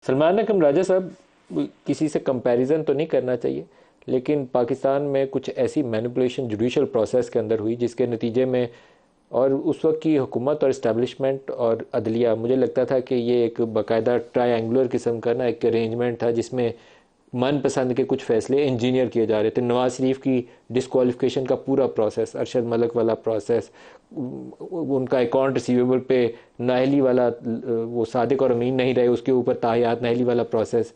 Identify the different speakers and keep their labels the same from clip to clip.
Speaker 1: سلمان اکرم راجہ صاحب، کسی سے کمپیریزن تو نہیں کرنا چاہیے، لیکن پاکستان میں کچھ ایسی مینپولیشن جوڈیشل پروسیس کے اندر ہوئی جس کے نتیجے میں، اور اس وقت کی حکومت اور اسٹیبلشمنٹ اور عدلیہ، مجھے لگتا تھا کہ یہ ایک باقاعدہ ٹرائی اینگولر قسم کا ایک ارینجمنٹ تھا جس میں من پسند کے کچھ فیصلے انجینئر کیے جا رہے تھے۔ نواز شریف کی ڈسکوالیفیکیشن کا پورا پروسیس، ارشد ملک والا پروسیس، ان کا اکاؤنٹ ریسیویبل پہ نااہلی والا، وہ صادق اور امین نہیں رہے، اس کے اوپر تاحیات نااہلی والا پروسیس،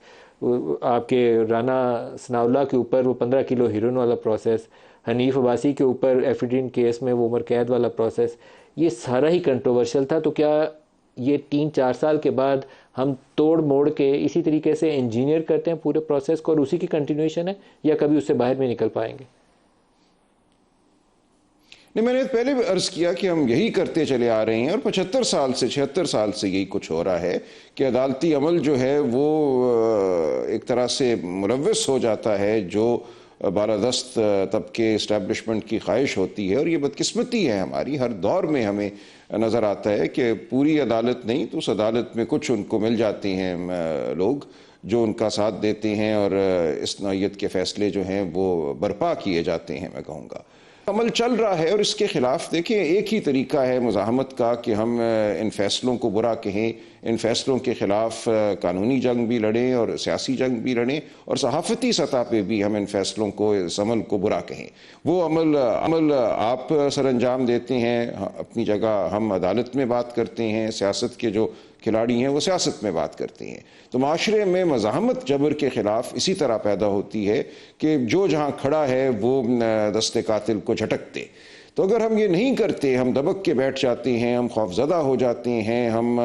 Speaker 1: آپ کے رانا ثناء اللہ کے اوپر وہ 15 کلو ہیروئن والا پروسیس، حنیف عباسی کے اوپر ایفیڈین کیس میں وہ عمر قید والا پروسیس، یہ سارا ہی کنٹروورشل تھا۔ تو کیا یہ 3-4 سال کے بعد ہم توڑ موڑ کے اسی طریقے سے انجینئر کرتے ہیں پورے پروسیس کو اور اسی کی کنٹینیوشن ہے، یا کبھی اس سے باہر بھی نکل پائیں گے؟
Speaker 2: نہیں، میں نے پہلے بھی عرض کیا کہ ہم یہی کرتے چلے آ رہے ہیں، اور 76 سال سے یہی کچھ ہو رہا ہے کہ عدالتی عمل جو ہے وہ ایک طرح سے ملوث ہو جاتا ہے جو بالادست طبقے اسٹیبلشمنٹ کی خواہش ہوتی ہے، اور یہ بدقسمتی ہے ہماری۔ ہر دور میں ہمیں نظر آتا ہے کہ پوری عدالت نہیں تو اس عدالت میں کچھ ان کو مل جاتے ہیں لوگ جو ان کا ساتھ دیتے ہیں، اور اس نوعیت کے فیصلے جو ہیں وہ برپا کیے جاتے ہیں۔ میں کہوں گا عمل چل رہا ہے، اور اس کے خلاف دیکھیں ایک ہی طریقہ ہے مزاحمت کا کہ ہم ان فیصلوں کو برا کہیں، ان فیصلوں کے خلاف قانونی جنگ بھی لڑیں اور سیاسی جنگ بھی لڑیں، اور صحافتی سطح پہ بھی ہم ان فیصلوں کو، اس عمل کو برا کہیں۔ وہ عمل آپ سر انجام دیتے ہیں اپنی جگہ، ہم عدالت میں بات کرتے ہیں، سیاست کے جو کھلاڑی ہیں وہ سیاست میں بات کرتے ہیں۔ تو معاشرے میں مزاحمت جبر کے خلاف اسی طرح پیدا ہوتی ہے کہ جو جہاں کھڑا ہے وہ دست قاتل کو جھٹک دے۔ تو اگر ہم یہ نہیں کرتے، ہم دبک کے بیٹھ جاتے ہیں، ہم خوفزدہ ہو جاتے ہیں، ہم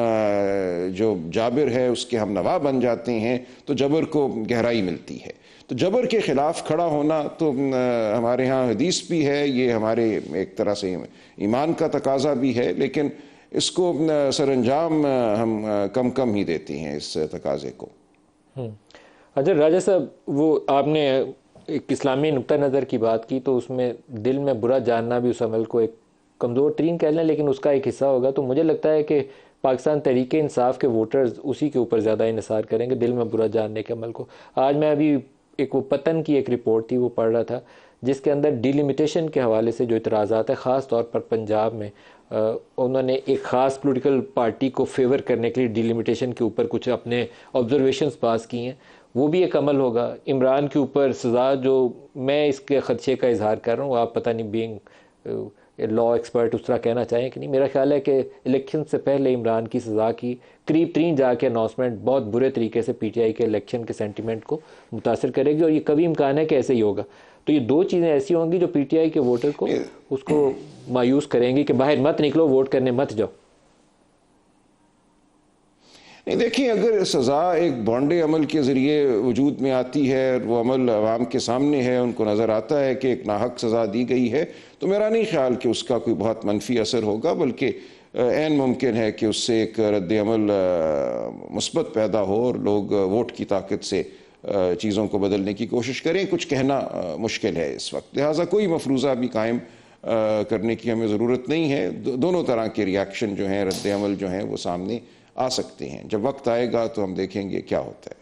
Speaker 2: جو جابر ہے اس کے ہم نوا بن جاتے ہیں، تو جبر کو گہرائی ملتی ہے۔ تو جبر کے خلاف کھڑا ہونا تو ہمارے ہاں حدیث بھی ہے، یہ ہمارے ایک طرح سے ایمان کا تقاضا بھی ہے، لیکن اس کو سر انجام ہم کم ہی دیتے ہیں اس تقاضے کو۔
Speaker 1: اچھا راجہ صاحب، وہ آپ نے ایک اسلامی نقطہ نظر کی بات کی، تو اس میں دل میں برا جاننا بھی اس عمل کو ایک کمزور ترین کہہ لیں، لیکن اس کا ایک حصہ ہوگا۔ تو مجھے لگتا ہے کہ پاکستان تحریک انصاف کے ووٹرز اسی کے اوپر زیادہ انحصار کریں گے، دل میں برا جاننے کے عمل کو۔ آج میں ابھی ایک وہ پتن کی ایک رپورٹ تھی وہ پڑھ رہا تھا، جس کے اندر ڈیلیمیٹیشن کے حوالے سے جو اعتراضات ہیں، خاص طور پر پنجاب میں، انہوں نے ایک خاص پولیٹیکل پارٹی کو فیور کرنے کے لیے ڈیلیمیٹیشن کے اوپر کچھ اپنے آبزرویشنز پاس کی ہیں۔ وہ بھی ایک عمل ہوگا۔ عمران کے اوپر سزا، جو میں اس کے خدشے کا اظہار کر رہا ہوں، آپ پتہ نہیں بینگ لا ایکسپرٹ اس طرح کہنا چاہیں کہ نہیں، میرا خیال ہے کہ الیکشن سے پہلے عمران کی سزا کی قریب ترین جا کے اناؤنسمنٹ بہت برے طریقے سے پی ٹی آئی کے الیکشن کے سینٹیمنٹ کو متاثر کرے گی، اور یہ کبھی امکان ہے کہ ایسے ہی ہوگا۔ تو یہ دو چیزیں ایسی ہوں گی جو پی ٹی آئی کے ووٹر کو اس کو مایوس کریں گی کہ باہر مت نکلو، ووٹ کرنے مت جاؤ۔
Speaker 2: دیکھیں، اگر سزا ایک بانڈے عمل کے ذریعے وجود میں آتی ہے، اور وہ عمل عوام کے سامنے ہے، ان کو نظر آتا ہے کہ ایک ناحق سزا دی گئی ہے، تو میرا نہیں خیال کہ اس کا کوئی بہت منفی اثر ہوگا، بلکہ عین ممکن ہے کہ اس سے ایک رد عمل مثبت پیدا ہو، اور لوگ ووٹ کی طاقت سے چیزوں کو بدلنے کی کوشش کریں۔ کچھ کہنا مشکل ہے اس وقت، لہٰذا کوئی مفروضہ بھی قائم کرنے کی ہمیں ضرورت نہیں ہے۔ دونوں طرح کے ریاکشن جو ہیں، رد عمل جو ہیں، وہ سامنے آ سکتے ہیں۔ جب وقت آئے گا تو ہم دیکھیں گے کیا ہوتا ہے۔